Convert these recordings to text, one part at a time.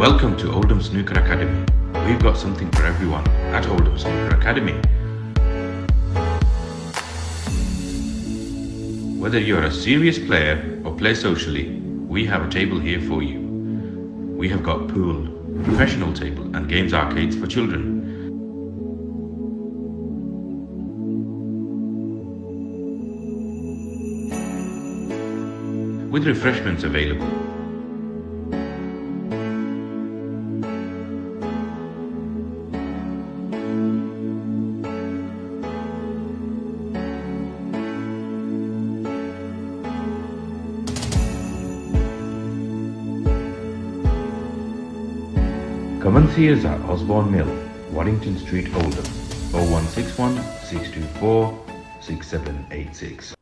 Welcome to Oldham Snooker Academy. We've got something for everyone at Oldham Snooker Academy. Whether you're a serious player or play socially, we have a table here for you. We have got pool, professional table and games arcades for children. With refreshments available. Come and see us at Osborne Mill, Waddington Street, Oldham, 0161 624 6786.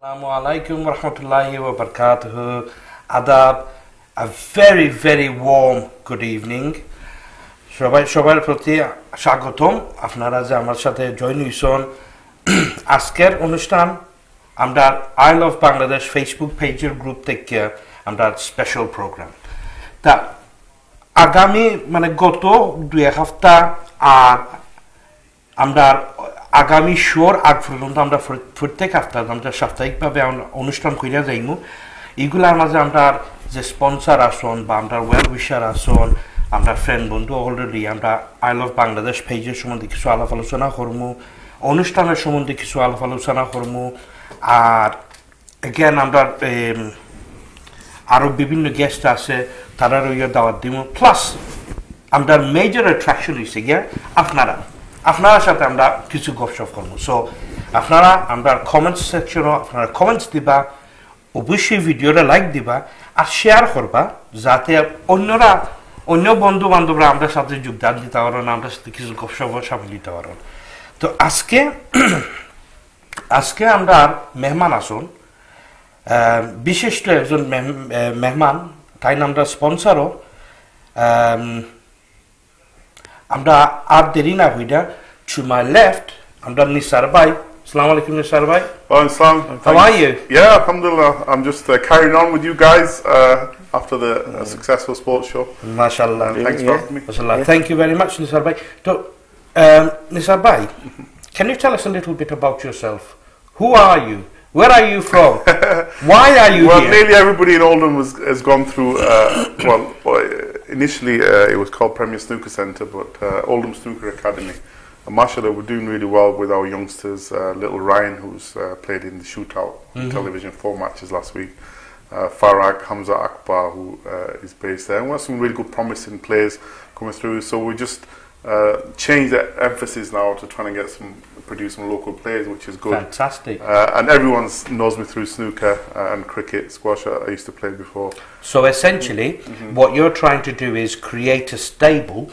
Assalamualaikum warahmatullahi wabarakatuh. Adab. A very, very warm good evening. সবার প্রতি স্বাগতম। আপনারা যে আমার সাথে join হইছেন আজকের অনুষ্ঠান আমরা আই লাভ বাংলাদেশ ফেসবুক পেজের গ্রুপ থেকে আমরা স্পেশাল প্রোগ্রাম। তা আগামী মানে গত 2 সপ্তাহ আর আমরা আগামী শোর আগ পর্যন্ত আমরা প্রত্যেক সপ্তাহে আমরা সাপ্তাহিকভাবে অনুষ্ঠান কইরা যাইমু। এগুলার মাঝে আমরা যে স্পন্সর আসন বা আমরা ওয়েল উইশার আসন আমরা ফ্রেন্ড বন্ধু অলরেডি আমরা আই লাভ বাংলাদেশ পেজের সম্বন্ধে কিছু আলাপ আলোচনা করমু, অনুষ্ঠানের সম্বন্ধে কিছু আলাপ আলোচনা করমু। আর এগেন আমরা আরও বিভিন্ন গেস্ট আছে তারা রইয়া দাওয়াত দিব। প্লাস আমরা মেজর অ্যাট্রাকশন হয়েছে গিয়া আপনারা সাথে আমরা কিছু গপসপ করবো। সো আপনারা আমরা কমেন্টস সেকশনও আপনারা কমেন্টস দিবা, অবশ্যই ভিডিওটা লাইক দিবা আর শেয়ার করবা যাতে অন্য বন্ধু বান্ধবরা আমরা সাথে যোগদান দিতে পারেন, আমরা সাথে কিছু গপসপ সামিল দিতে পারেন। তো আজকে আমরা মেহমান আসুন, বিশিষ্ট একজন মেহমান, তাই না আমরা স্পন্সরও। আমরা আর দেরি না হইনা, টু মাই লেফট আমরা নিসার ভাই Assalamu alaikum, Nisar bhai. How are you? Yeah, alhamdulillah. I'm just carrying on with you guys after the successful sports show. MashaAllah. Thanks for having me. MashaAllah. Thank you very much, Nisar bhai. So, Nisar bhai, can you tell us a little bit about yourself? Who are you? Where are you from? Why are you well, here? nearly everybody in Oldham has gone through, initially it was called Premier Snooker Centre, but Oldham Snooker Academy. And mashallah, we're doing really well with our youngsters. Little Ryan, who's played in the shootout television 4 matches last week. Farag, Hamza Akbar, who is based there. And we have some really good promising players coming through. So we just changed the emphasis now to trying to produce some local players, which is good. Fantastic. And everyone knows me through snooker and cricket, squash. I used to play before. So essentially, what you're trying to do is create a stable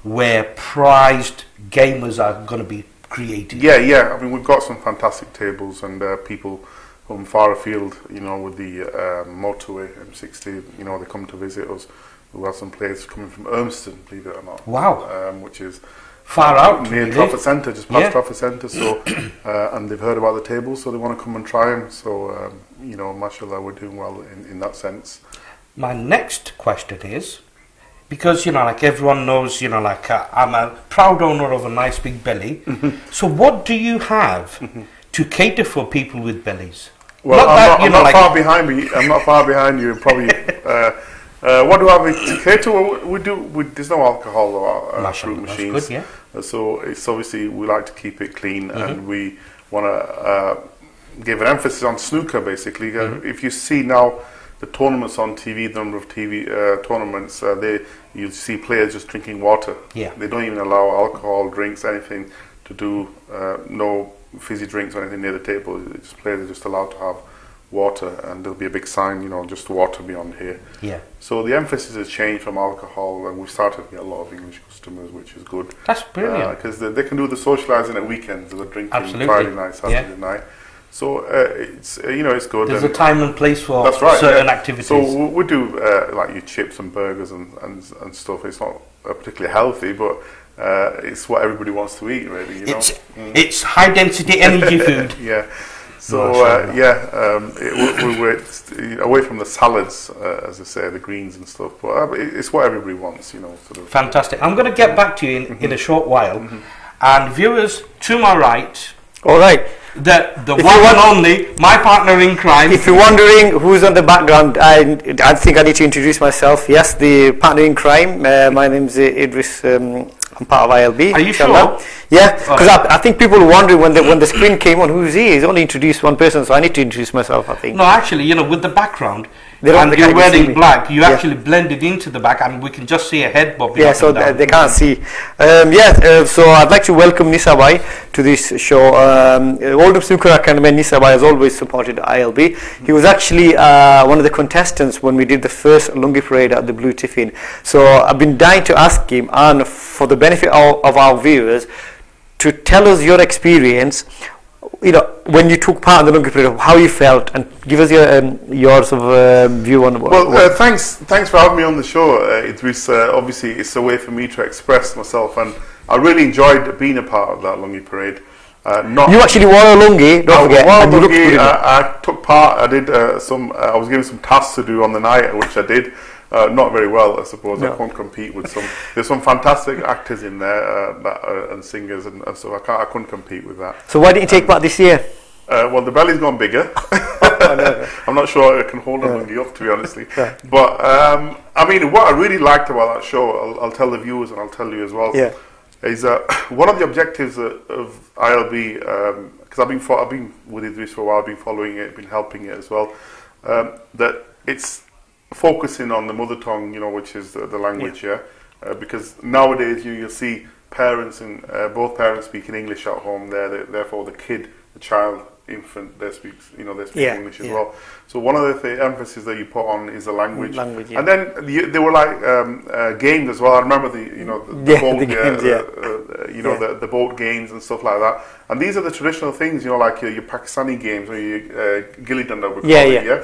where prized gamers are going to be created. Yeah. I mean, we've got some fantastic tables and people from far afield, you know, with the motorway M60, you know, they come to visit us. We have some players coming from Urmston, believe it or not. Wow. Which is far out, near really. Trafford Centre, just past Trafford Centre. So, and they've heard about the tables, so they want to come and try them. So, you know, mashallah, we're doing well in that sense. My next question is, because, you know, like everyone knows, you know, like I'm a proud owner of a nice big belly. So what do you have to cater for people with bellies? Well, I'm not far behind me. I'm not far behind you. Probably. What do I have to cater to? There's no alcohol or fruit machines. Good, so it's obviously we like to keep it clean, and we want to give an emphasis on snooker. Basically, if you see now the tournaments on TV, the number of TV tournaments, you see players just drinking water. Yeah. They don't even allow alcohol, drinks, anything to do. No fizzy drinks or anything near the table. Players are just allowed to have water, and there'll be a big sign, you know, just water beyond here. Yeah. So the emphasis has changed from alcohol, and we've started to get a lot of English customers, which is good. That's brilliant. Because they can do the socialising at weekends, they're drinking Absolutely. Friday night, Saturday night. So it's you know, it's good. There's a time and place for certain activities. So we do like your chips and burgers and stuff. It's not particularly healthy, but it's what everybody wants to eat, really. You know? It's high density energy food. Yeah. So we're away from the salads, as I say, the greens and stuff. But it's what everybody wants, you know. Sort of. Fantastic. I'm going to get back to you in a short while, and viewers to my right. All right. The one and only, my partner in crime. If you're wondering who's on the background, I think I need to introduce myself. Yes, the partner in crime. My name's Idris. I'm part of ILB. Are you inshallah. Sure? Yeah, because I think people were wondering when the screen came on, who's he? He's only introduced one person, so I need to introduce myself, I think. No, actually, you know, with the background, and you're wearing black, you actually blended into the back, and we can just see a head bobbing up so and down. they can't see. So I'd like to welcome Nisar bhai to this show. Oldham Snooker Academy, Nisar bhai has always supported ILB. He was actually one of the contestants when we did the first Lungi Parade at the Blue Tiffin. So I've been dying to ask him, and for the benefit of our viewers, to tell us your experience, you know, when you took part in the Lungi Parade, how you felt, and give us your sort of view on. Thanks for having me on the show. Idris. Obviously, it's a way for me to express myself, and I really enjoyed being a part of that Lungi Parade. You actually wore a lungi, don't forget. I took part. I did I was given some tasks to do on the night, which I did. Not very well, I suppose. No. I can't compete with some. There's some fantastic actors in there and singers, and so I couldn't compete with that. So why didn't you take part this year? Well, the belly's gone bigger. I'm not sure I can hold a lungi up, to be honestly. But I mean, what I really liked about that show, I'll tell the viewers and I'll tell you as well. Yeah. Is one of the objectives of ILB, because I've been with Idris for a while, I've been following it, been helping it as well. That it's focusing on the mother tongue, you know, which is the language, because nowadays you'll see parents and both parents speaking English at home. Therefore the child, infant, they speak English as well. So one of the emphasis that you put on is the language. And then there were like games as well. I remember the boat games and stuff like that. And these are the traditional things, you know, like your Pakistani games or your gilli danda, we call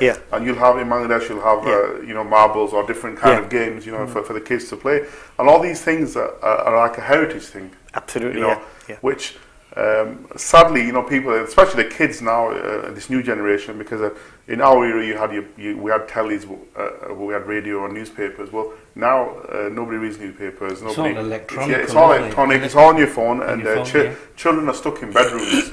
it. And you'll have in Bangladesh, you'll have you know, marbles or different kind of games, you know, for the kids to play. And all these things are like a heritage thing. Absolutely, you know, which sadly, you know, people, especially the kids now, this new generation, because in our era we had tellies, we had radio and newspapers. Well, now nobody reads newspapers. It's all electronic. It's all electronic. It's all on your phone, and children are stuck in bedrooms,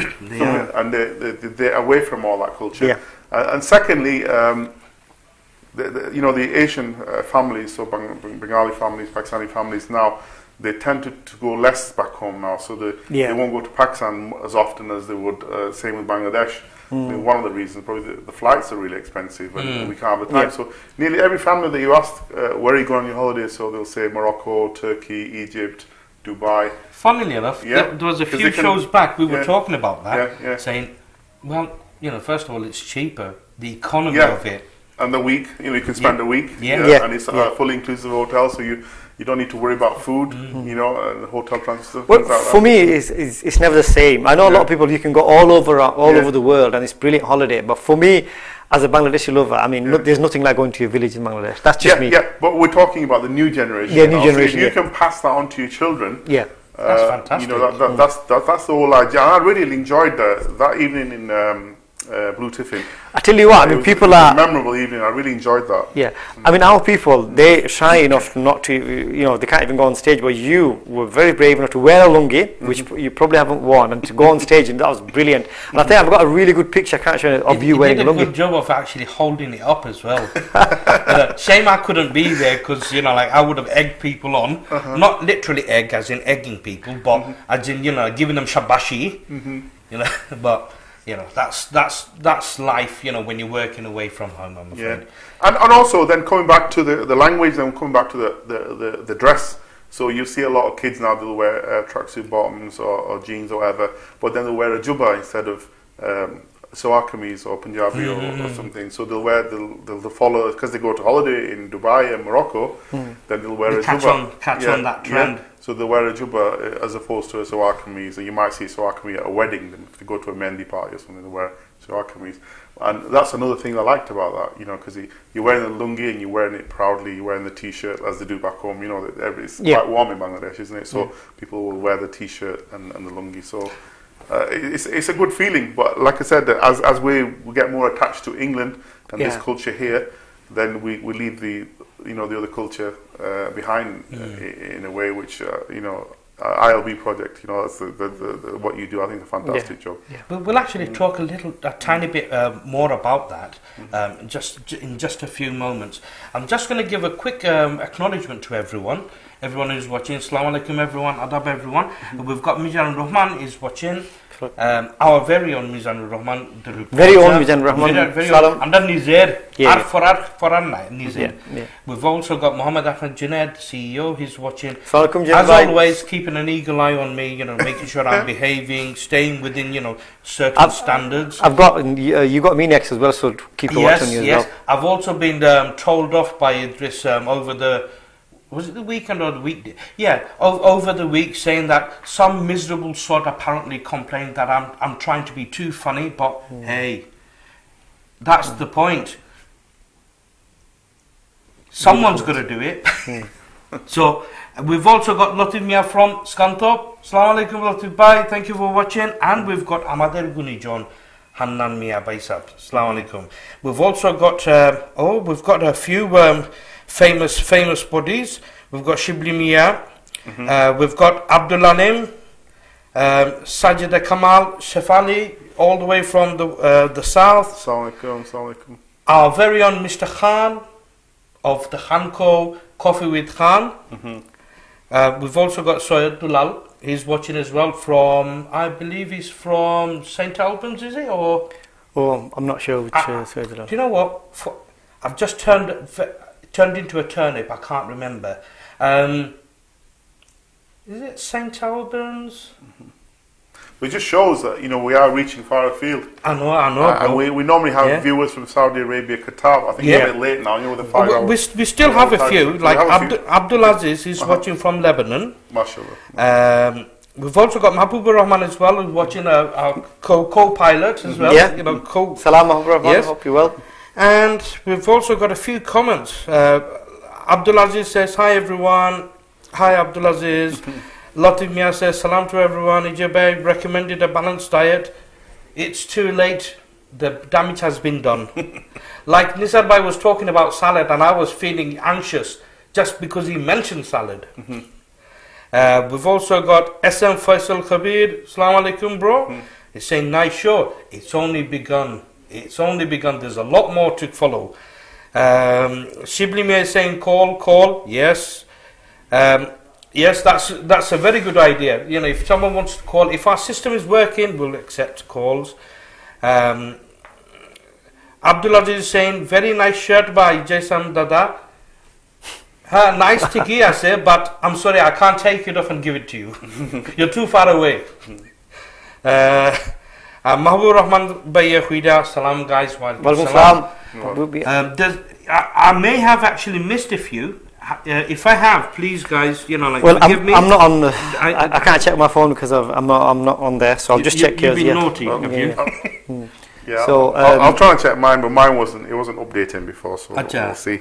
and they're away from all that culture. Yeah. And secondly, you know, the Asian families, so Bengali families, Pakistani families now, they tend to go less back home now, so they won't go to Pakistan as often as they would. Same with Bangladesh. I mean, one of the reasons, probably the flights are really expensive and we can't have the time. So nearly every family that you ask, where are you going on your holiday? So they'll say Morocco, Turkey, Egypt, Dubai. Funnily enough, there was a few shows back we were talking about that, saying, well, you know, first of all, it's cheaper, the economy of it. And the week, you know, you can spend a week, and it's a fully inclusive hotel, so you don't need to worry about food, you know, and hotel transfer. Well, for me, it's never the same. I know a lot of people, you can go all over the world, and it's a brilliant holiday. But for me, as a Bangladeshi lover, I mean, there's nothing like going to a village in Bangladesh. That's just me. Yeah, but we're talking about the new generation. Yeah, new generation. So if you can pass that on to your children, that's fantastic. You know, that's the whole idea. And I really enjoyed that evening in Blue Tiffin. I tell you what, I mean, people are a memorable evening. I really enjoyed that. Yeah, I mean, our people, they're shy enough not to, you know, they can't even go on stage. But you were very brave enough to wear a lungi, which you probably haven't worn, and to go on stage, and that was brilliant. And I think I've got a really good picture, I can't show it, of you wearing a lungi. You did a good job of actually holding it up as well. Shame I couldn't be there, because, you know, like, I would have egged people on, not literally egg as in egging people, but as in, you know, giving them shabashi, you know, but. You know, that's life, you know, when you're working away from home, I'm afraid. Yeah. And also then coming back to the language, and coming back to the dress. So you see a lot of kids now, they'll wear tracksuit bottoms or jeans or whatever, but then they'll wear a jubba instead of salwar kameez or Punjabi or something. So they'll follow, because they go to holiday in Dubai and Morocco, then they'll wear a jubba. Catch on that trend. Yeah. So they wear a jubba as opposed to a salwar kameez. And you might see salwar kameez at a wedding. Then if they go to a Mendi party or something, they wear salwar kameez. And that's another thing I liked about that, you know, because you're wearing the lungi and you're wearing it proudly. You're wearing the t-shirt as they do back home. You know, it's quite warm in Bangladesh, isn't it? So people will wear the t-shirt and the lungi. So it's a good feeling. But like I said, as we get more attached to England and this culture here, then we leave the other culture behind in a way, which you know, ILB project, you know, that's the what you do. I think it's a fantastic job. Yeah. But we'll actually talk a tiny bit more about that in just a few moments. I'm just going to give a quick acknowledgement to everyone who's watching. Assalamu alaikum everyone, adab everyone. We've got Mizanur Rahman is watching. Our very own Mizanur Rahman, the reporter. Very own Mizanur Rahman. And then Nizar, Nizar. We've also got Mohammed Junaid, CEO, he's watching. As always, keeping an eagle eye on me, you know, making sure I'm behaving, staying within, you know, certain standards. I've got, you got me next as well, so keep a watch on you as well. I've also been told off by Idris over the, was it the weekend or the weekday? Yeah, over the week, saying that some miserable sort apparently complained that I'm trying to be too funny, but hey, that's the point. Someone's got to do it. So we've also got Latif Mia from Skanto. Assalamu alaikum Latif Bhai, thank you for watching. And we've got Amader Gunijon Hannan Mia Baisab. Assalamu alaikum. We've also got we've got a few famous bodies. We've got Shibli Mia, we've got Abdullah Nim, Sajida Kamal Shefali, all the way from the south. Assalamu alaikum. Our very own Mr. Khan of the Khanko Coffee with Khan. We've also got Soyad Dulal. He's watching as well from, I believe he's from St. Albans, is he? Or? Oh, I'm not sure which Soyad Dulal. Do you know what? I've just turned into a turnip, I can't remember. Is it St. Albans? It just shows that, you know, we are reaching far afield. I know. And we normally have viewers from Saudi Arabia, Qatar. I think it's a bit late now, you know, with the 5 hours. We still have a few, like Abdul Aziz is watching from Lebanon. MashaAllah. We've also got Mahbub Rahman as well, who's watching our co-pilot as well. Yeah. You know, Salam Mahbub Rahman, hope you're well. And we've also got a few comments. Abdul Aziz says, hi everyone. Hi Abdul Aziz. Latif Mia says, salam to everyone. Ejay Bhai recommended a balanced diet. It's too late. The damage has been done. Like Nisar Bhai was talking about salad, and I was feeling anxious just because he mentioned salad. We've also got SM Faisal Khabir. Assalamu alaikum, bro. He's saying, nice show. It's only begun. It's only begun. There's a lot more to follow. Shibli Mia is saying, call. Yes. Yes, that's a very good idea. You know, if someone wants to call, if our system is working, we'll accept calls. Abdullah is saying, very nice shirt by Ejay Sam Dada. Nice tiki, I say, but I'm sorry, I can't take it off and give it to you. You're too far away. Mahbub Rahman Bhaiya Khuida, salam guys. Welcome salam. I may have actually missed a few. If I have, please guys, you know, like, well, forgive me. I'm not on the, I can't check my phone because I'm not on there, so I'll just check yours. You've been naughty, have you? Yeah, so I'll try and check mine, but mine wasn't updating before, so we'll see.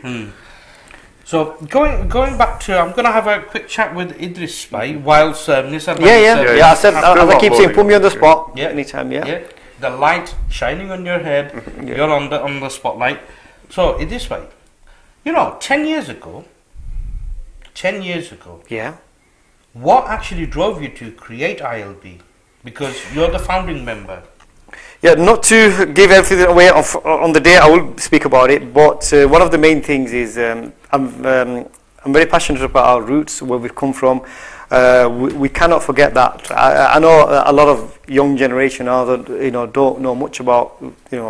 So going back to, I'm going to have a quick chat with Idris Bhai whilst Nisar. Yeah. I said, as I keep saying, put me on the spot. Yeah, anytime. Yeah. The light shining on your head. You're on the spotlight. So Idris Bhai, you know, 10 years ago. Yeah. What actually drove you to create ILB? Because you're the founding member. Yeah, not to give everything away on the day, I will speak about it, but one of the main things is I'm very passionate about our roots, where we've come from. We cannot forget that. I know a lot of young generation don't know much about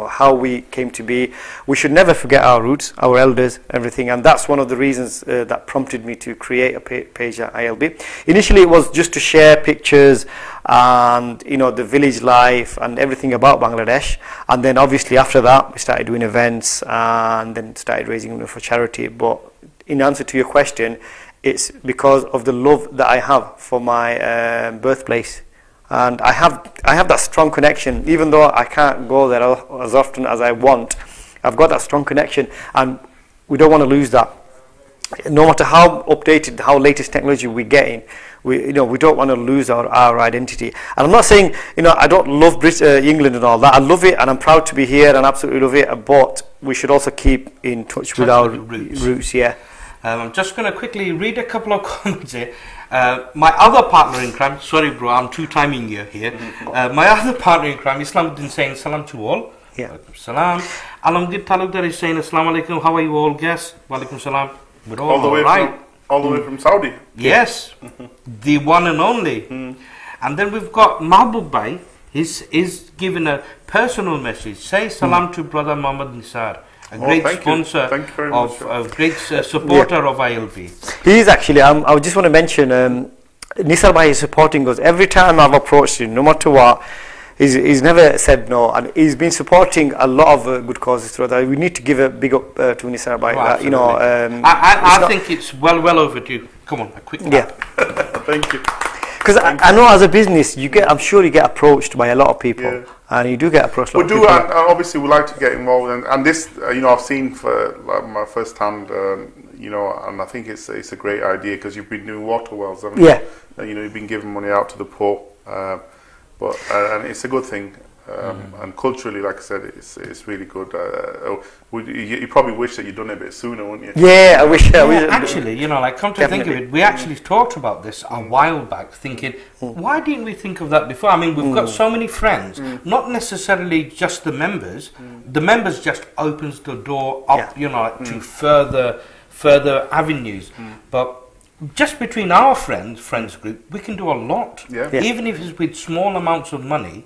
how we came to be. We should never forget our roots, our elders, everything, and that's one of the reasons that prompted me to create a page at ILB. Initially, it was just to share pictures and the village life and everything about Bangladesh, and then obviously after that we started doing events and then started raising money for charity. But in answer to your question, it's because of the love that I have for my birthplace, and I have that strong connection. Even though I can't go there as often as I want, I've got that strong connection, and we don't want to lose that. No matter how updated, how latest technology we're getting, we don't want to lose our identity. And I'm not saying I don't love England and all that. I love it, and I'm proud to be here, and absolutely love it. But we should also keep in touch with our roots. Yeah. I'm just going to quickly read a couple of comments here. My other partner in crime, sorry bro, I'm two-timing you here. My other partner in crime, Islamuddin, saying salam to all. Yeah. Salam. Alamgir Talukdar is saying assalamu alaikum. How are you all, guests? Walaikum salam. We're all the way right. All the way from Saudi. Yes, the one and only. And then we've got Mahbub Bhai. He's given a personal message. Say salam to brother Mohammed Nisar. A great sponsor, a great supporter of ILB. He is actually, I just want to mention, Nisar Bhai is supporting us. Every time I've approached him, no matter what, he's never said no, and he's been supporting a lot of good causes throughout that. We need to give a big up to Nisar Bhai. I think it's well overdue. Come on, a quick clap. Yeah. Thank you. Because I know as a business, I'm sure you get approached by a lot of people, and you do get approached. We do, and obviously we like to get involved, and this, I've seen for my first hand, and I think it's a great idea because you've been doing water wells, haven't you? Yeah. You've been giving money out to the poor, and it's a good thing. And culturally, like I said, it's really good. You probably wish that you'd done it a bit sooner, wouldn't you? Yeah, I wish. Actually, come to think of it, we actually talked about this a while back, thinking, why didn't we think of that before? I mean, we've got so many friends, not necessarily just the members. The members just opens the door up, to further avenues, but just between our friends group, we can do a lot. Even if it's with small amounts of money,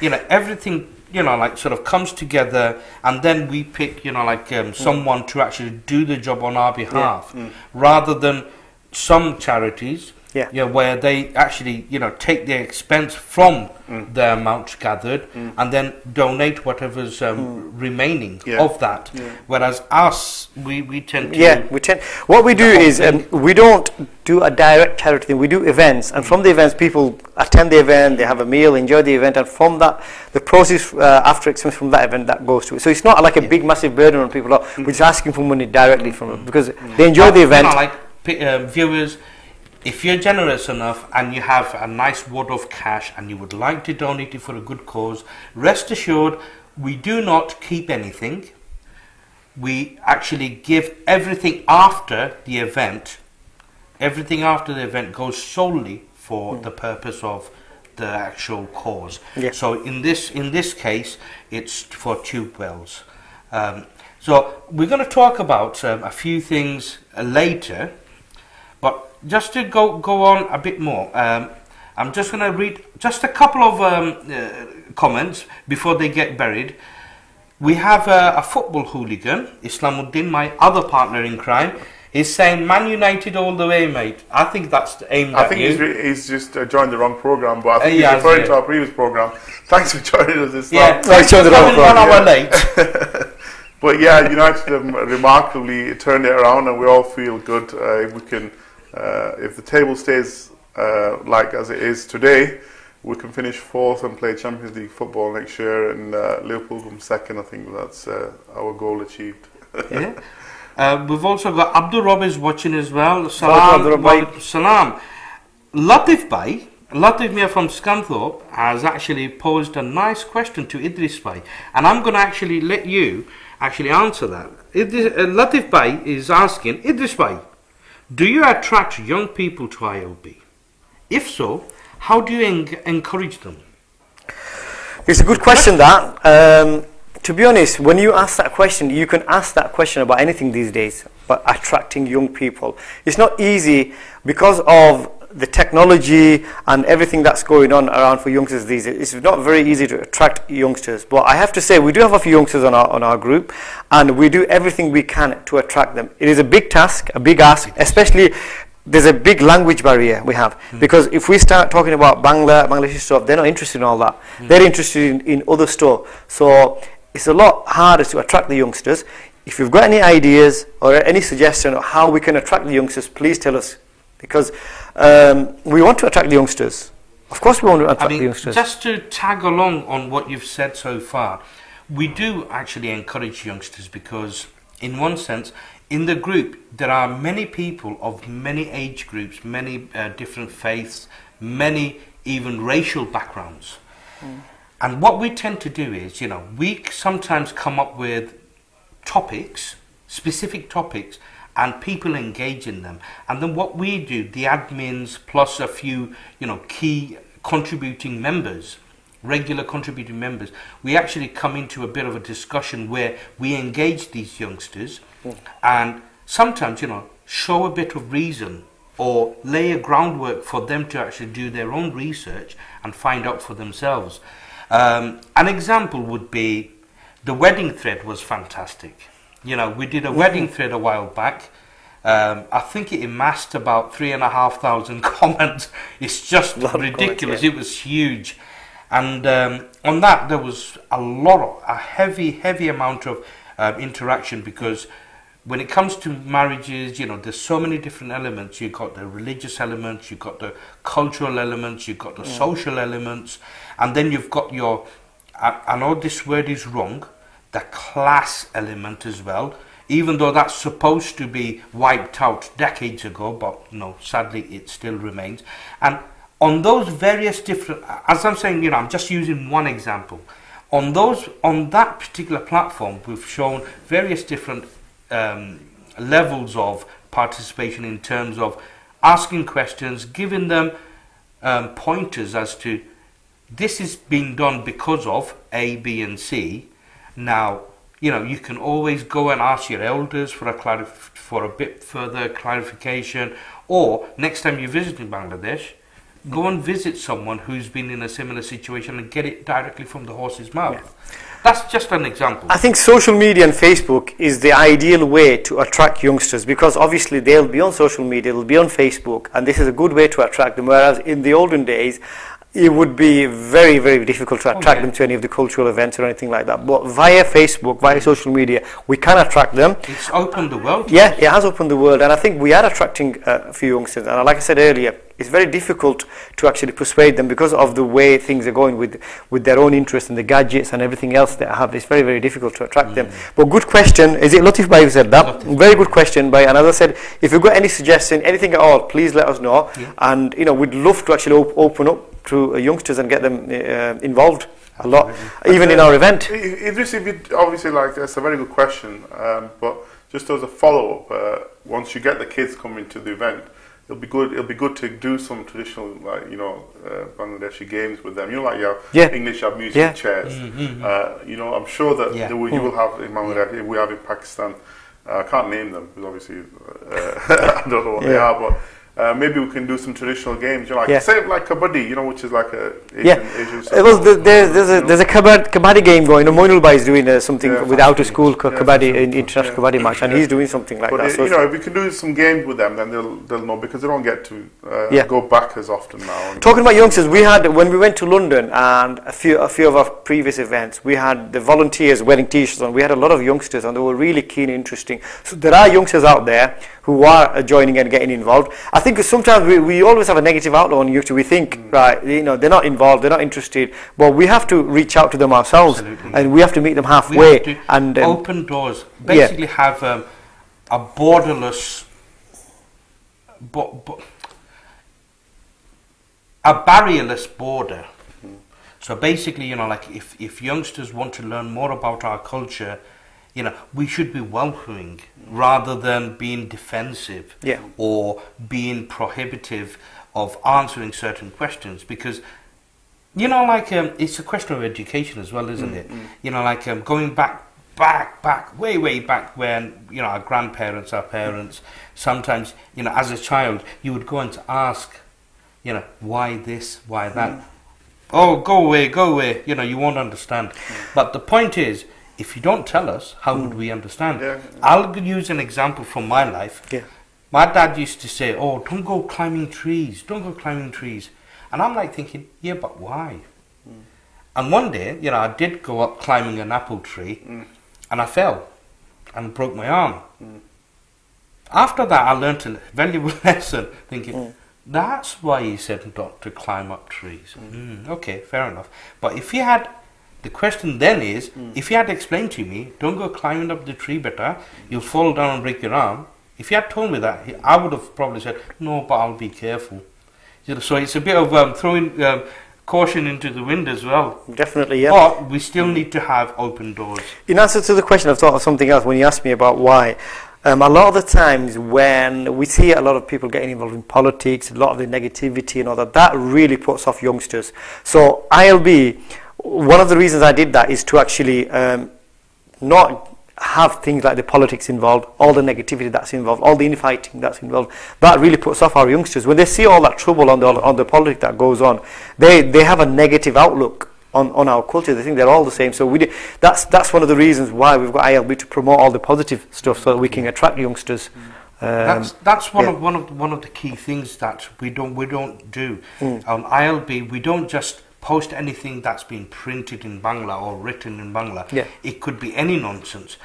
everything, sort of comes together, and then we pick, someone to actually do the job on our behalf, rather than some charities, where they actually, take their expense from the amount gathered and then donate whatever's remaining of that. Whereas us, we tend to... What we do is, we don't do a direct charity thing. We do events, and from the events, people attend the event, they have a meal, enjoy the event, and from that, the process after expense from that event, that goes to it. So it's not like a big, massive burden on people. We're just asking for money directly from it, because they enjoy the event. Viewers, if you're generous enough and you have a nice wad of cash and you would like to donate it for a good cause, rest assured we do not keep anything. We actually give everything after the event. Everything after the event goes solely for the purpose of the actual cause. Yeah. So in this case, it's for tube wells. So we're going to talk about a few things later, but just to go on a bit more, I'm just going to read just a couple of comments before they get buried. We have a football hooligan, Islamuddin, my other partner in crime, is saying Man United all the way, mate. I think that's aimed at you. I think he's just joined the wrong program, but I think he's referring to our previous program. Thanks for joining us, Islam. Yeah, thanks for coming 1 hour late. But yeah, United have remarkably turned it around, and we all feel good if we can. If the table stays like as it is today, we can finish 4th and play Champions League football next year, and Liverpool from 2nd. I think that's our goal achieved. Yeah. We've also got Abdul Rob watching as well. Salam. Salam. Latif Mia from Scunthorpe has actually posed a nice question to Idris Bhai, and I'm going to actually let you actually answer that. Latif Bhai is asking, Idris Bhai, do you attract young people to ILB? If so, how do you encourage them? It's a good question, that. To be honest, when you ask that question, you can ask that question about anything these days, but attracting young people. It's not easy because of the technology and everything that's going on around for youngsters these days. It's not very easy to attract youngsters. But I have to say, we do have a few youngsters on our group, and we do everything we can to attract them. It is a big task, a big ask, especially there's a big language barrier we have, because if we start talking about Bangladeshi stuff, they're not interested in all that. They're interested in other stuff. So it's a lot harder to attract the youngsters. If you've got any ideas or any suggestion of how we can attract the youngsters, please tell us, because we want to attract the youngsters. Of course we want to attract the youngsters. Just to tag along on what you've said so far, we do actually encourage youngsters because in one sense, in the group, there are many people of many age groups, many different faiths, many even racial backgrounds. And what we tend to do is, we sometimes come up with topics, specific topics, and people engage in them. And then what we do, the admins plus a few, key contributing members, regular contributing members, we actually come into a bit of a discussion where we engage these youngsters and sometimes, show a bit of reason or lay a groundwork for them to actually do their own research and find out for themselves. An example would be the wedding thread was fantastic. We did a wedding thread a while back. I think it amassed about 3,500 comments. It's just ridiculous. It was huge. And on that, there was a heavy amount of interaction, because when it comes to marriages, there's so many different elements. You've got the religious elements, you've got the cultural elements, you've got the social elements, and then you've got your, I know this word is wrong, the class element as well, even though that's supposed to be wiped out decades ago, but no, sadly it still remains. And on those various different, as I'm saying, I'm just using one example. On that particular platform, we've shown various different levels of participation in terms of asking questions, giving them pointers as to this is being done because of A, B, and C. Now, you can always go and ask your elders for a bit further clarification, or next time you're visiting Bangladesh, go and visit someone who's been in a similar situation and get it directly from the horse's mouth. Yeah. That's just an example. I think social media and Facebook is the ideal way to attract youngsters, because obviously they'll be on social media, they'll be on Facebook, and this is a good way to attract them, whereas in the olden days it would be very, very difficult to attract them to any of the cultural events or anything like that. But via Facebook, via social media, we can attract them. It's opened the world. Yeah, it has opened the world, and I think we are attracting a few youngsters. And like I said earlier, it's very difficult to actually persuade them because of the way things are going with their own interests and the gadgets and everything else they have. It's very, very difficult to attract them. But good question. Is it Latif Bhai who said that? Latif. Very good question, Bhai. And as I said, if you've got any suggestion, anything at all, please let us know. And we'd love to actually open up to youngsters and get them involved a lot, even in our event. Idris, obviously, that's a very good question. But just as a follow-up, once you get the kids coming to the event, it'll be good to do some traditional, Bangladeshi games with them. English have music chairs. I'm sure that you will have in Bangladesh. We have in Pakistan. I can't name them because obviously I don't know what they are, but. Maybe we can do some traditional games, say like kabaddi, which is like a Asian there's a kabaddi game going. Moinul Bhai is doing something with out of school kabaddi, international kabaddi match, and he's doing something like that. So if we can do some games with them, then they'll know, because they don't get to go back as often now. Talking about youngsters, we had, when we went to London and a few of our previous events, we had the volunteers wearing t-shirts on. We had a lot of youngsters and they were really keen and interesting. So there are youngsters out there who are joining and getting involved. I think sometimes we always have a negative outlook on YouTube. We think, right, they're not involved, they're not interested, but we have to reach out to them ourselves. Absolutely. And we have to meet them halfway. And open doors. Basically have a borderless, a barrierless border. So basically, if youngsters want to learn more about our culture, we should be welcoming rather than being defensive or being prohibitive of answering certain questions, because it's a question of education as well, isn't it? Going back way back when our grandparents, our parents, sometimes as a child you would go and ask why this, why that. Oh, go away, you won't understand. But the point is, if you don't tell us, how would we understand? I'll use an example from my life. My dad used to say, oh, don't go climbing trees, and I'm like thinking, yeah, but why? And one day, I did go up climbing an apple tree, and I fell and broke my arm. After that, I learned a valuable lesson, thinking, that's why he said not to climb up trees. Okay, fair enough. But if he had, the question then is, if he had explained to me, don't go climbing up the tree, better, you'll fall down and break your arm. If he had told me that, I would have probably said, no, but I'll be careful. So it's a bit of throwing caution into the wind as well. Definitely, yeah. But we still need to have open doors. In answer to the question, I've thought of something else when you asked me about why. A lot of the times when we see a lot of people getting involved in politics, a lot of the negativity and all that, that really puts off youngsters. So ILB, one of the reasons I did that is to actually not have things like the politics involved, all the negativity that's involved, all the infighting that's involved. That really puts off our youngsters. When they see all that trouble on the politics that goes on, they have a negative outlook on our culture. They think they're all the same. So that's one of the reasons why we've got ILB, to promote all the positive stuff so that we can attract youngsters. That's one of the key things that we don't do on ILB. We don't just post anything that's been printed in Bangla or written in Bangla. It could be any nonsense.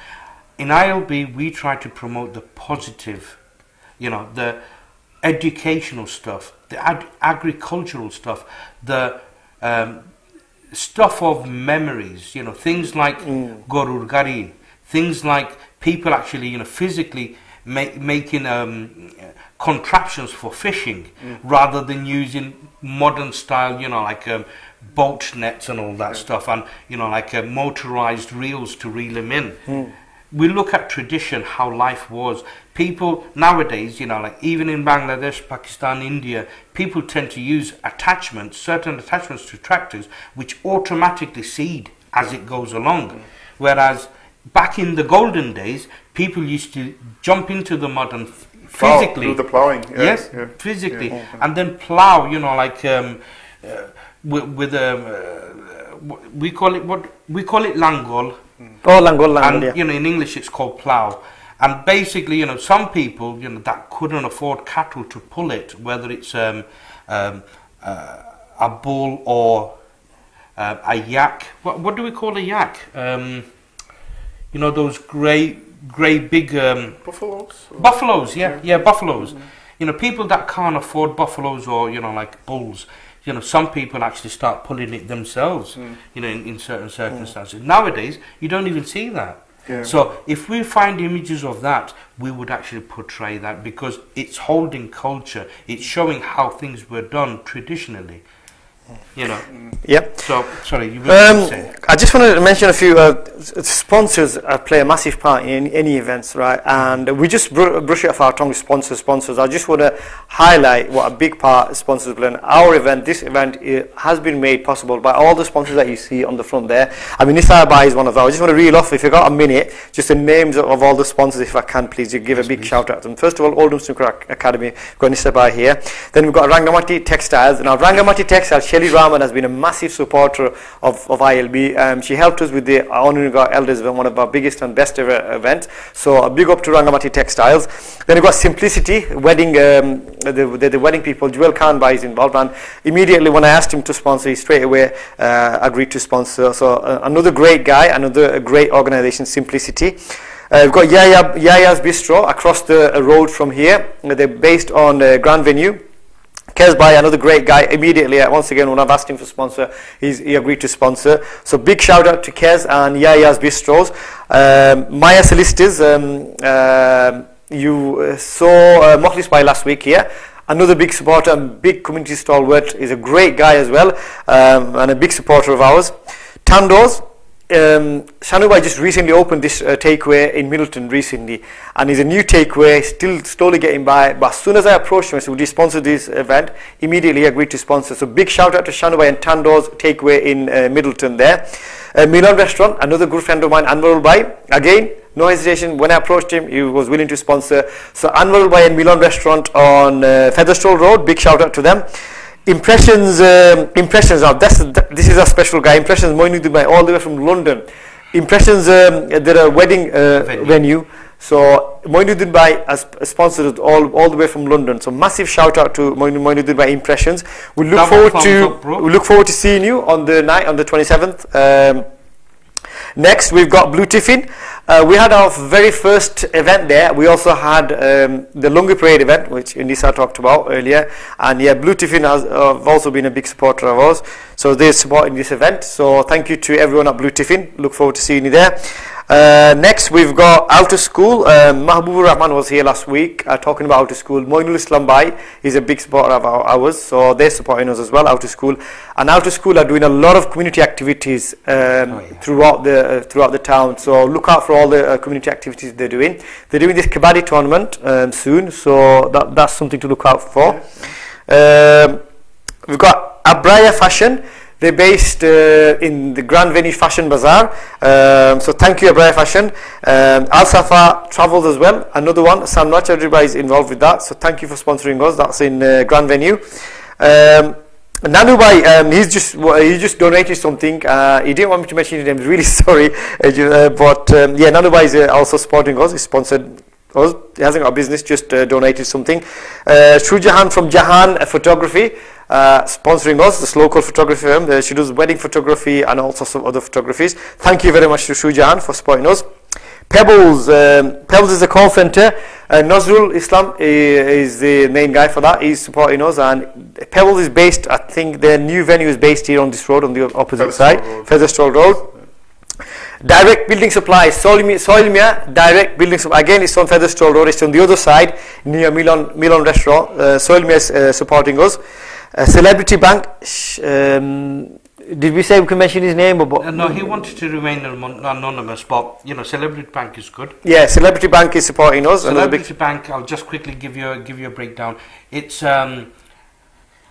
In ILB, we try to promote the positive, the educational stuff, the agricultural stuff, the stuff of memories, things like Gorur Gari, things like people actually, physically making contraptions for fishing rather than using modern style, like boat nets and all that stuff, and like motorized reels to reel them in. We look at tradition, how life was. People nowadays, like even in Bangladesh, Pakistan, India, people tend to use attachments, certain attachments to tractors, which automatically seed as it goes along. Whereas back in the golden days, people used to jump into the mud and physically do the plowing. Physically, and then plow. Like with we call it langol. Oh, langol, and yeah. In English it's called plow. And basically, some people, that couldn't afford cattle to pull it, whether it's a bull or a yak. What do we call a yak? Those grey big buffaloes. Buffaloes, yeah, buffaloes. You know, people that can't afford buffaloes or, you know, like bulls, you know, some people actually start pulling it themselves, you know, in certain circumstances. Nowadays, you don't even see that. Yeah. So if we find images of that, we would actually portray that, because it's holding culture. It's showing how things were done traditionally. You know. Yep. So sorry, you were saying. I just wanted to mention a few sponsors play a massive part in any events, right? And we just brush it off our tongue. Sponsors. I just want to highlight what a big part sponsors play in our event. This event has been made possible by all the sponsors that you see on the front there. I mean, Nisar Bhai is one of those. I just want to reel off, if you got a minute, just the names of all the sponsors, if I can, please. You give a big shout out to them. First of all, Oldham Snooker Academy. We've got Nisar Bhai here. Then we've got Rangamati Textiles. Now, Rangamati Textiles, Shelly Rahman has been a massive supporter of ILB. She helped us with the Honoring Our Elders event, one of our biggest and best ever events. So a big up to Rangamati Textiles. Then we've got Simplicity Wedding, the wedding people. Joel Khan Bhai is involved, and immediately when I asked him to sponsor, he straight away agreed to sponsor. So another great guy, another great organization, Simplicity. We've got Yaya's Bistro across the road from here. They're based on Grand Venue. Kez Bhai, another great guy, immediately, once again, when I've asked him for sponsor, he agreed to sponsor. So big shout out to Kez and Yaya's Bistros. Maya Solicitors, you saw Mokhlis Bhai last week here. Another big supporter and big community stalwart. He's a great guy as well, and a big supporter of ours. Tando's. Shanu Bhai just recently opened this takeaway in Middleton recently, and it's a new takeaway, still slowly getting by, but as soon as I approached him, I said, would you sponsor this event? Immediately he agreed to sponsor. So big shout out to Shanu Bhai and Tando's takeaway in Middleton there. Milan Restaurant, another good friend of mine, Anwarul Bhai, again, no hesitation, when I approached him, he was willing to sponsor. So Anwarul Bhai and Milan Restaurant on Featherstone Road, big shout out to them. Impressions. Now this is a special guy. Impressions. Moinuddin Bhai, all the way from London. Impressions. They're a wedding venue. So Moinuddin Bhai has sponsored all the way from London. So massive shout out to Moinuddin Bhai Impressions. We look forward to seeing you on the night on the 27th. Next, we've got Blue Tiffin. We had our very first event there. We also had the Lungi Parade event, which Nisar talked about earlier. And yeah, Blue Tiffin has also been a big supporter of ours. So they're supporting this event. So thank you to everyone at Blue Tiffin. Look forward to seeing you there. Next, we've got Outer School. Mahbubur Rahman was here last week talking about Outer School. Moinul Islam Bhai is a big supporter of ours, so they're supporting us as well, Outer School. And Outer School are doing a lot of community activities throughout the town. So look out for all the community activities they're doing. They're doing this Kabaddi tournament soon, so that's something to look out for. We've got Abraya Fashion. They're based in the Grand Venue Fashion Bazaar. So thank you, Abraya Fashion. Al Safa Travels as well. Another one. Sam Nach, everybody is involved with that. So thank you for sponsoring us. That's in Grand Venue. Nanu Bhai, he just donated something. He didn't want me to mention his name. I'm really sorry, but yeah, Nanu Bhai is also supporting us. He sponsored us. He hasn't got a business. Just donated something. Shujahan from Jahan Photography. Sponsoring us, this local photography firm. She does wedding photography and also some other photographies. Thank you very much to Shujahan for supporting us. Pebbles. Pebbles is a call center. Nazrul Islam is the main guy for that. He's supporting us, and Pebbles is based, I think their new venue is based here on this road on the opposite side, Featherstone Road. Direct Building Supplies, Soilmia Direct Building Supply. Again, it's on Featherstone Road. It's on the other side near Milan Restaurant. Soilmia is supporting us. Celebrity Bank. Did we say we can mention his name? Or no, he wanted to remain anonymous, but you know, Celebrity Bank is good. Yeah, Celebrity Bank is supporting us. Celebrity Bank. I'll just quickly give you a breakdown. It's a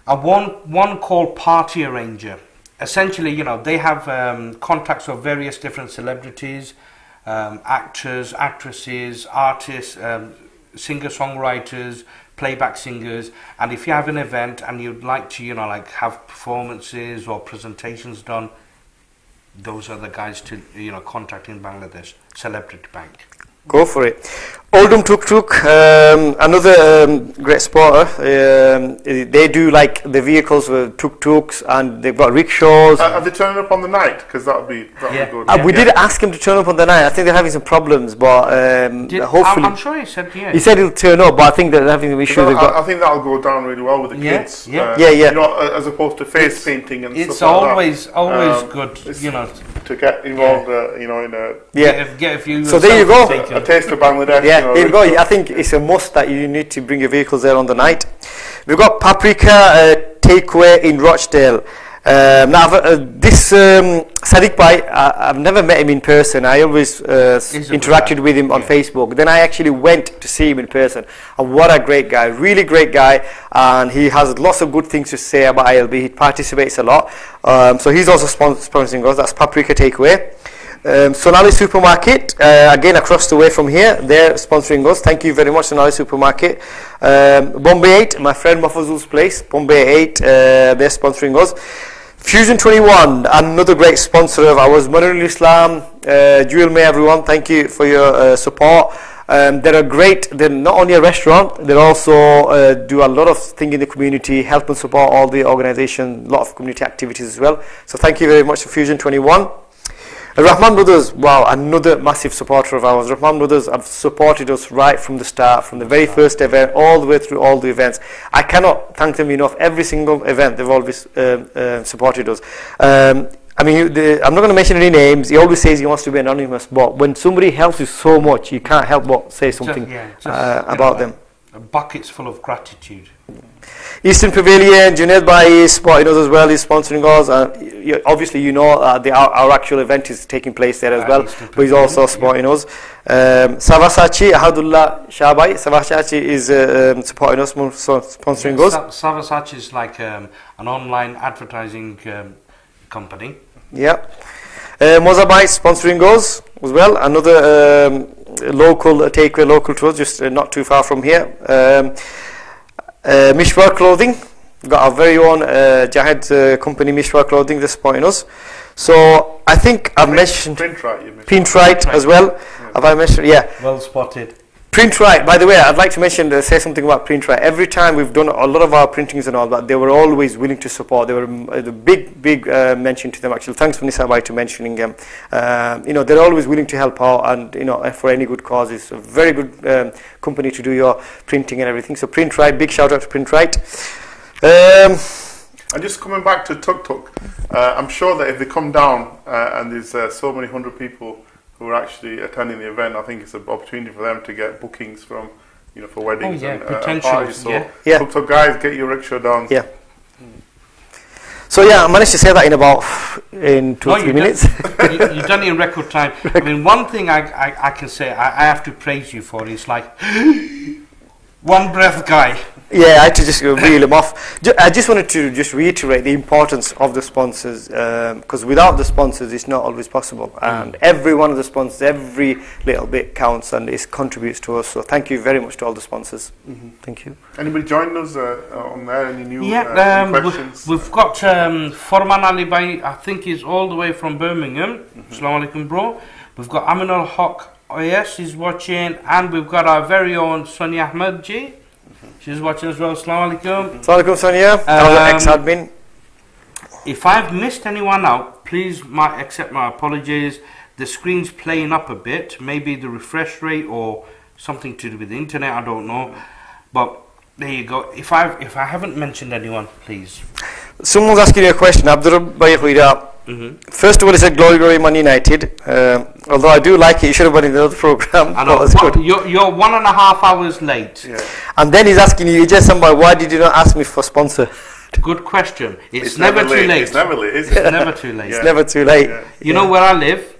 one call party arranger. Essentially, you know, they have contacts of various different celebrities, actors, actresses, artists, singer-songwriters, playback singers, and if you have an event and you'd like to, you know, like have performances or presentations done, those are the guys to, you know, contact in Bangladesh. Celebrity Bank. Go for it. Oldham Tuk Tuk, another great supporter. They do like the vehicles with tuk tuks, and they've got rickshaws. Are they turning up on the night? Because that would be good. We did ask him to turn up on the night. I think they're having some problems, but hopefully. I'm sure he said yes. He said he'll turn up, but I think they're having some issues. I think that'll go down really well with the kids. Yeah. You know, as opposed to face painting and it's stuff like always good, you know, to get involved. You know, in a get a few. So there you go. A taste of Bangladesh. Yeah, there you go. I think it's a must that you need to bring your vehicles there on the night. We've got Paprika Takeaway in Rochdale. Now, this Sadiq Bhai, I've never met him in person. I always interacted with him on Facebook. Then I actually went to see him in person. And what a great guy, really great guy. And he has lots of good things to say about ILB. He participates a lot. So he's also sponsoring us. That's Paprika Takeaway. Sonali Supermarket, again across the way from here, they're sponsoring us. Thank you very much, Sonali Supermarket. Bombay 8, my friend Mafazul's place, Bombay 8, they're sponsoring us. Fusion 21, another great sponsor of ours. Manurul Islam, Jewel May, everyone, thank you for your support. They're great. They're not only a restaurant, they also do a lot of things in the community, help and support all the organisation, a lot of community activities as well. So thank you very much to Fusion 21. Rahman Brothers, wow, another massive supporter of ours. Rahman Brothers have supported us right from the start, from the very first event, all the way through all the events. I cannot thank them enough. Every single event, they've always supported us. I mean, I'm not going to mention any names. He always says he wants to be anonymous, but when somebody helps you so much, you can't help but say something about them. Buckets full of gratitude. Eastern Pavilion, Junaid Bhai is supporting us as well. He's sponsoring us. Obviously, you know, our actual event is taking place there as well, but he's also supporting us. Savasachi, Ahadullah Shabai, Savasachi is supporting us, sponsoring us. Savasachi is like an online advertising company. Yeah. Mozabai sponsoring us as well. Another local takeaway, local to us, just not too far from here. Mishwar Clothing, got our very own Jahid company, Mishwar Clothing, that's supporting us. So I think I've mentioned Printright as well. Yeah. Have I mentioned? Yeah. Well spotted. Printright, by the way, I'd like to mention, say something about Printright. Every time we've done a lot of our printings and all that, they were always willing to support. They were the big mention to them, actually. Thanks for Nisar Bhai to mentioning them. You know, they're always willing to help out, and you know, for any good cause. It's a very good company to do your printing and everything. So Printright, big shout out to Printright. And just coming back to Tuk Tuk, I'm sure that if they come down and there's so many hundred people who are actually attending the event, I think it's an opportunity for them to get bookings from, you know, for weddings and parties. So, Tuk Tuk guys, get your rickshaw down. Yeah. So yeah, I managed to say that in 2 or 3 minutes. You've done it in record time. I mean, one thing I can say, I have to praise you for is like one breath guy. Yeah, I had to just reel them off. I just wanted to just reiterate the importance of the sponsors, because without the sponsors, it's not always possible. And every one of the sponsors, every little bit counts, and it contributes to us. So thank you very much to all the sponsors. Thank you. Anybody joined us on there? Any new questions? We've got Forman Ali Bhai, I think he's all the way from Birmingham. Assalamu alaikum, bro. We've got Aminul Haq, yes, he's watching, and we've got our very own Sonia Ahmed Ji. She's watching as well. Assalamu alaikum. Assalamu alaikum, Sonia. Ex-admin. If I've missed anyone out, please accept my apologies. The screen's playing up a bit. Maybe the refresh rate or something to do with the internet. I don't know. But there you go. If I haven't mentioned anyone, please. Someone's asking you a question. First of all, he said Glory Glory Man United. Although I do like it, you should have been in the other program. I know. You're 1.5 hours late. Yeah. And then he's asking you, Ejay Sam, why did you not ask me for sponsor? Good question. It's never too late. It's never late, is it? It's never too late. Yeah. It's never too late. Yeah. You know where I live,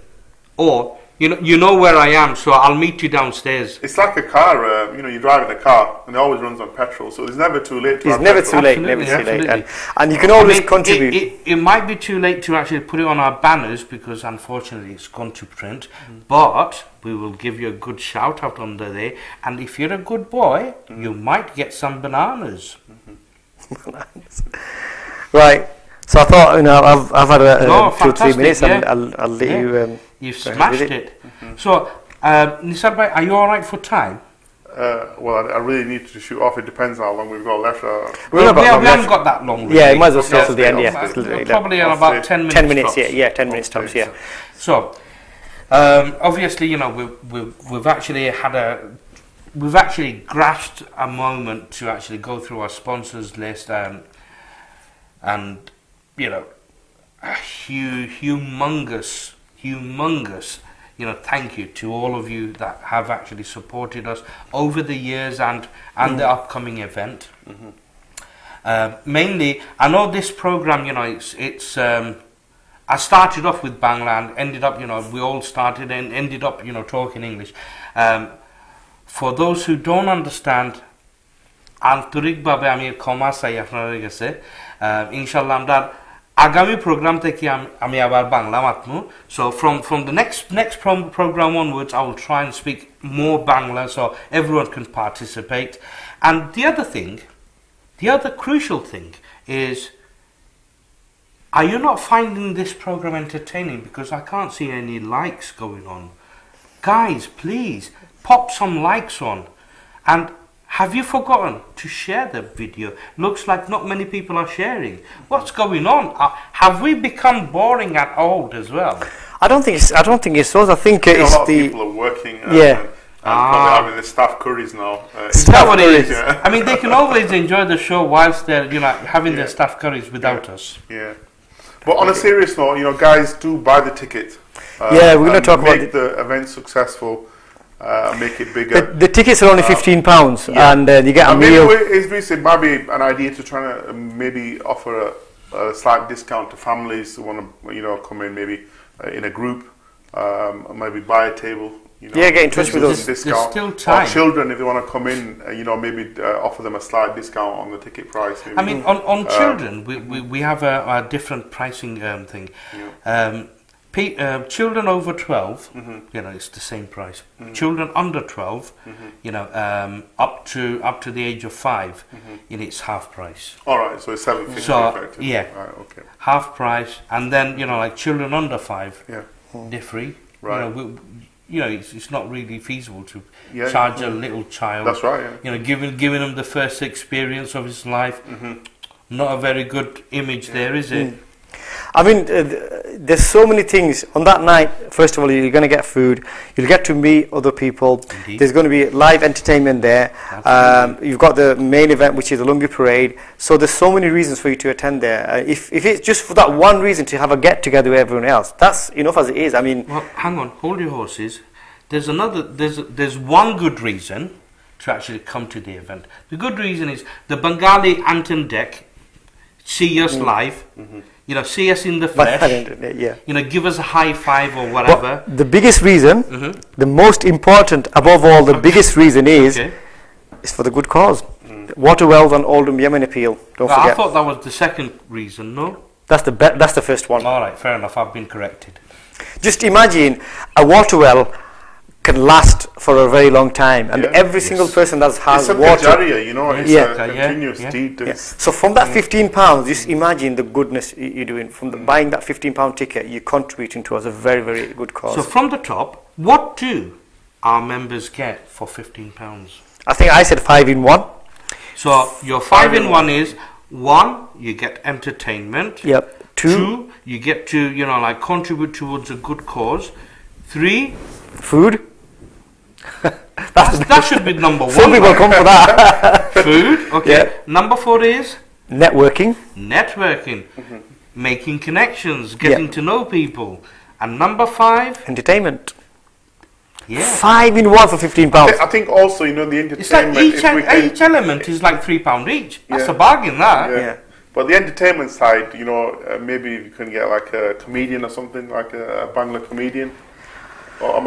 or you know where I am, so I'll meet you downstairs. It's like a car. You know, you're driving a car, and it always runs on petrol. So it's never too late to have never petrol. too late. Never too late. And you can always contribute. It might be too late to actually put it on our banners because unfortunately it's gone to print. But we will give you a good shout out under there, and if you're a good boy, you might get some bananas. Right. So I thought, you know, I've had 2 or 3 minutes, yeah. and I'll let you. You've smashed it. So, Nisar Bhai, are you all right for time? Well, I really need to shoot off. It depends how long we've got left. We haven't got that long. Really. Yeah, it might as well stay till the end. Yeah, probably in about 10 minutes. 10 minutes. Yeah, 10 minutes tops. Yeah. So, obviously, you know, we've actually grasped a moment to actually go through our sponsors list and you know, a humongous, you know, thank you to all of you that have actually supported us over the years and the upcoming event. Mainly, I know this program, you know, it's I started off with Bangla and ended up, you know, we all started and ended up, you know, talking English. For those who don't understand, আন্তরিক ভাবে আমি ক্ষমা চাই আপনাদের কাছে ইনশাআল্লাহ আমরা আগামী প্রোগ্রাম থেকে আমি আবার Bangla মাতমু so from the next program onwards I will try and speak more Bangla so everyone can participate. And the other crucial thing is, are you not finding this program entertaining? Because I can't see any likes going on. Guys, please pop some likes on. And have you forgotten to share the video? Looks like not many people are sharing. What's going on? Have we become boring and old as well? I don't think it's so. I think it's a lot of people are working. And probably having the staff curries now. Is that what it is? I mean, they can always enjoy the show whilst they're, you know, having their staff curries without us. Yeah. But on a serious note, you know, guys, do buy the ticket. We're going to talk about make the event successful. Make it bigger. The tickets are only £15, and you get a meal. It might be an idea to try to maybe offer a slight discount to families who want to, you know, come in maybe in a group, maybe buy a table. You know, get in touch with us. There's still time. Or children, if they want to come in, you know, maybe offer them a slight discount on the ticket price. Maybe. I mean, on children, we have a different pricing thing. Children over 12, you know, it's the same price. Children under 12, you know, up to the age of 5, you know, it's half price. All right, so it's $7.50. So right, okay. Half price, and then, you know, like children under 5, they're free. Right. You know, it's not really feasible to charge a little child. That's right. Yeah. You know, giving him the first experience of his life. Not a very good image there, is it? I mean, there's so many things. On that night, first of all, you're going to get food. You'll get to meet other people. Indeed. There's going to be live entertainment there. You've got the main event, which is the Lungi Parade. So there's so many reasons for you to attend there. If it's just for that one reason to have a get-together with everyone else, that's enough as it is. I mean... Well, hang on. Hold your horses. There's one good reason to actually come to the event. The good reason is the Bengali Anton deck, see us live. You know, see us in the flesh. You know, give us a high five or whatever. But the biggest reason, the most important, above all, the biggest reason is for the good cause. Water wells on Oldham Yemen Appeal. Don't forget. I thought that was the second reason. No, that's the first one. All right, fair enough. I've been corrected. Just imagine a water well can last for a very long time, and every single person that has water, you know, it's a continuous deed. So from that £15, just imagine the goodness you're doing. From buying that £15 ticket, you're contributing towards a very, very good cause. So from the top, what do our members get for £15? I think I said 5 in 1. So your 5 in 1 is 1, you get entertainment. Yep. 2, you get to, you know, like contribute towards a good cause. 3, food. that should be number 1. Some people come for that. Food, okay. Number 4 is networking. Making connections, getting to know people. And number 5, entertainment. 5 in 1 for £15. I think also, you know, the entertainment. It's like each element is like £3 each. That's a bargain, that. But the entertainment side, you know, maybe you can get like a comedian or something, like a Bangla comedian. No,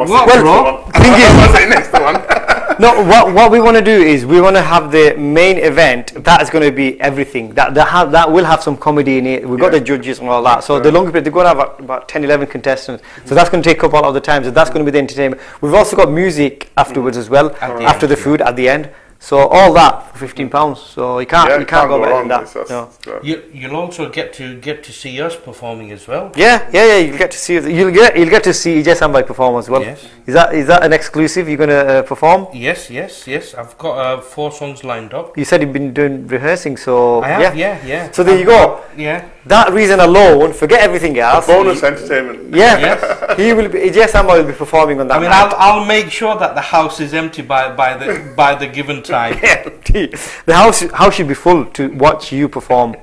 what we want to do is we want to have the main event that is going to be everything. That will have some comedy in it. We've got the judges and all that. So the longer period, they're going to have about 10, 11 contestants. So that's going to take up a lot of the time. So that's going to be the entertainment. We've also got music afterwards as well, after the food at the end. So all that for £15. So you can't go better than that. No. You'll also get to see us performing as well. Yeah. You'll get to see to see Ejay Sam perform as well. Yes. Is that an exclusive? You're gonna perform? Yes. I've got 4 songs lined up. You said you've been doing rehearsing, so I have. Yeah. So there you go. Yeah. That reason alone, forget everything else. Bonus entertainment. Yeah. Yes. Ejay Sam will be performing on that. I mean, night. I'll make sure that the house is empty by the given time. The house should be full to watch you perform.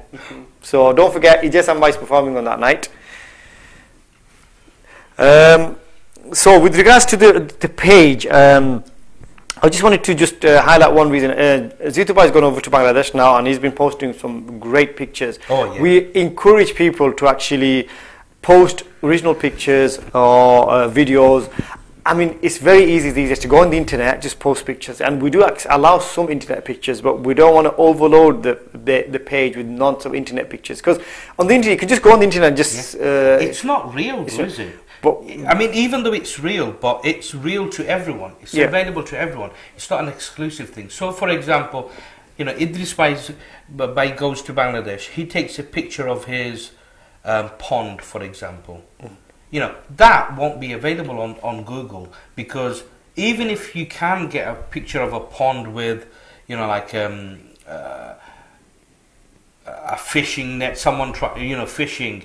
So don't forget, Ejay Sam is performing on that night. So with regards to the page, I just wanted to highlight one reason. Zitubai has gone over to Bangladesh now, and he's been posting some great pictures. Oh, yeah. We encourage people to actually post original pictures or videos. I mean, it's very easy these days to go on the internet, just post pictures, and we do allow some internet pictures, but we don't want to overload the page with nonsense of internet pictures, because on the internet you can just go on the internet and just. It's not real, though, is it? But I mean, even though it's real, but it's real to everyone. It's available to everyone. It's not an exclusive thing. So, for example, Idris Bai goes to Bangladesh. He takes a picture of his pond, for example. That won't be available on Google, because even if you can get a picture of a pond with, like a fishing net, someone fishing.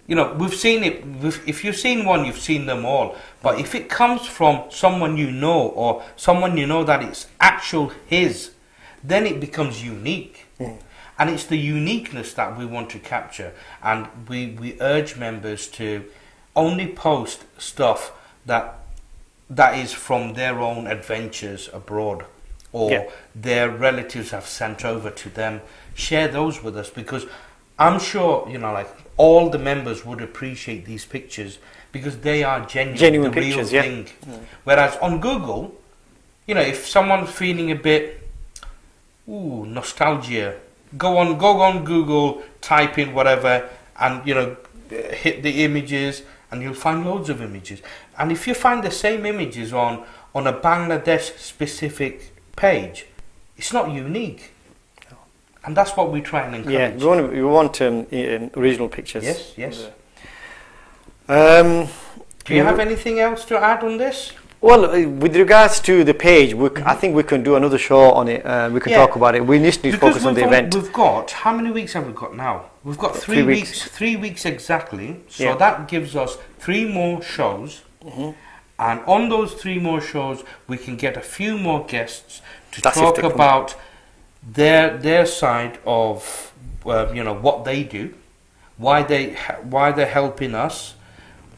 We've seen it. If you've seen one, you've seen them all. But if it comes from someone or someone that it's actual his, then it becomes unique. And it's the uniqueness that we want to capture. And we urge members to only post stuff that is from their own adventures abroad, or their relatives have sent over to them. Share those with us, because I'm sure, like, all the members would appreciate these pictures, because they are genuine the pictures, real thing. Whereas on Google, if someone's feeling a bit nostalgia, go on Google, type in whatever, and hit the images, and you'll find loads of images. And if you find the same images on a Bangladesh specific page, it's not unique. And that's what we try and encourage. Yeah, we want original pictures. Yes. Do you have anything else to add on this? Well, with regards to the page, I think we can do another show on it. We can talk about it. We need to focus on the event. We've got, how many weeks have we got now? We've got 3 weeks. 3 weeks exactly. So that gives us 3 more shows. And on those 3 more shows, we can get a few more guests to talk about their side of what they do, why they're helping us,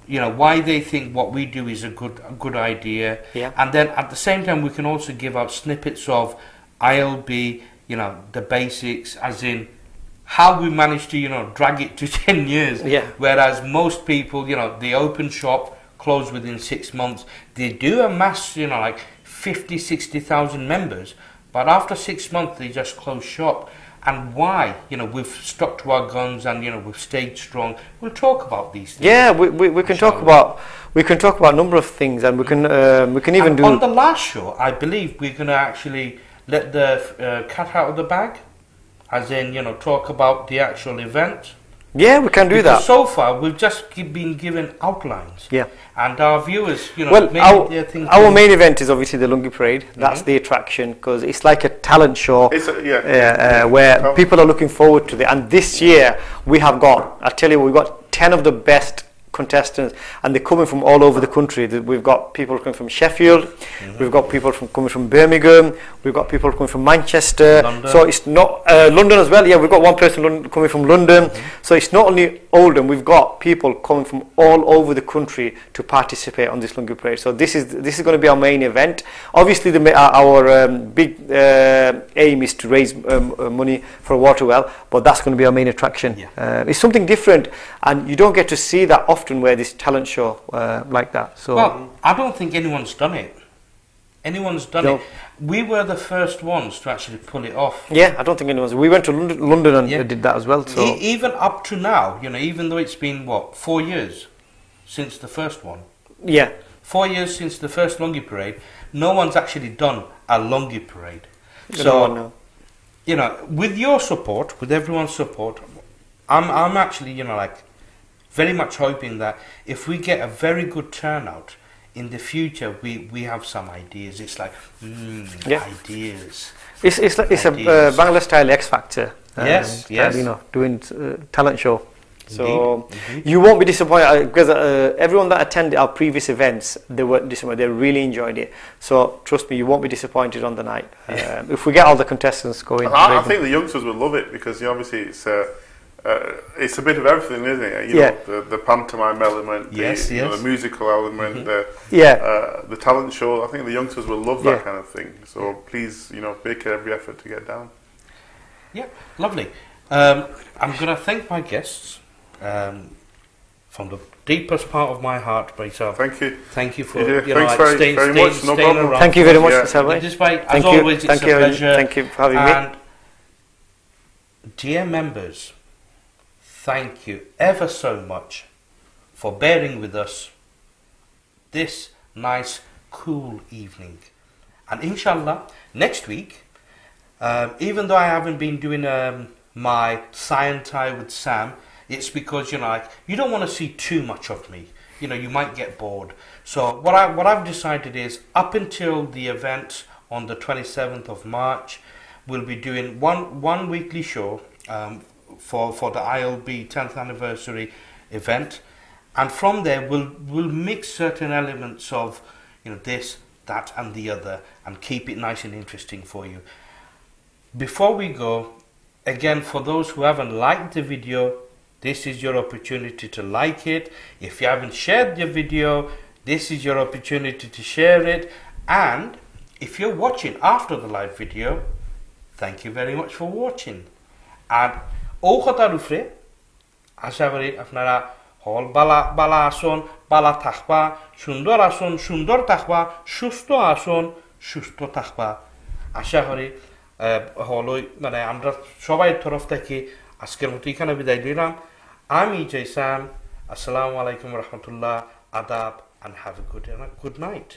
why they think what we do is a good idea. And then at the same time we can also give out snippets of ILB, the basics, as in how we managed to drag it to 10 years, whereas most people, they open shop, close within 6 months. They do amass like 50,000-60,000 members, but after 6 months they just close shop. And why? We've stuck to our guns, and we've stayed strong. We'll talk about these things. Yeah, we can talk about a number of things, and we can even do. On the last show, I believe we're going to actually let the cat out of the bag, as in talk about the actual event. Yeah, we can do that. So far, we've just been given outlines. Yeah. And our viewers, our main event is obviously the Lungi Parade. That's the attraction, because it's like a talent show. Where people are looking forward to it. And this year we have got, I tell you, we've got 10 of the best contestants, and they're coming from all over the country. We've got people coming from Sheffield, we've got people coming from Birmingham, we've got people coming from Manchester, London. So it's not London as well. Yeah, we've got one person coming from London. So it's not only Oldham, we've got people coming from all over the country to participate on this Lungi Parade. So this is going to be our main event. Obviously our big aim is to raise money for a water well, but that's going to be our main attraction. It's something different, and you don't get to see that often, where this talent show like that. So well, I don't think anyone's done it. It. We were the first ones to actually pull it off. Yeah, I don't think anyone's. We went to London and did that as well. So even up to now, even though it's been 4 years since the first one. Yeah. 4 years since the first Lungi parade, no one's actually done a Lungi parade. No, So, no. you know, with your support, with everyone's support, I'm actually, you know, like, very much hoping that if we get a very good turnout in the future, we have some ideas. It's like, ideas. It's like, it's a Ideas. Bangla style X Factor. Yes, yes. You know, doing talent show. So Indeed. you won't be disappointed because everyone that attended our previous events, they were disappointed. They really enjoyed it. So trust me, you won't be disappointed on the night. If we get all the contestants going. I think the youngsters will love it because obviously it's a bit of everything, isn't it? You know, the pantomime element, you know, the musical element, the talent show. I think the youngsters will love that kind of thing. So please, you know, make every effort to get down. Yeah, lovely. I'm going to thank my guests from the deepest part of my heart, myself. Thank you. Thank you for Thanks very much. No problem. around. Thank you very much, Nisar bhai. As always, it's a pleasure. Thank you for having me. And dear members, thank you ever so much for bearing with us this nice, cool evening. And inshallah, next week, even though I haven't been doing my science tie with Sam, it's because, you know, like, you don't want to see too much of me. You know, you might get bored. So what I've decided is, up until the event on the 27th of March, we'll be doing one weekly show for the ILB 10th anniversary event, and from there we'll mix certain elements of, you know, this, that, and the other, and keep it nice and interesting for you. Before we go, again, for those who haven't liked the video, this is your opportunity to like it. If you haven't shared the video, this is your opportunity to share it. And if you're watching after the live video, thank you very much for watching. And Ochotarufre, Ashavari Afnara, Hol Bala Ason, Bala Takba, Shundor Ason, Shundor Takba, Shusto Ason, Shusto Takba. Ashavari, Holoi, Mana Amra, Shobai Toroftaki, আজকের মতো এখানে বিদায় নিলাম আমি Ejay Sam আসসালামু আলাইকুম রাহমাতুল্লাহ adab and have a good night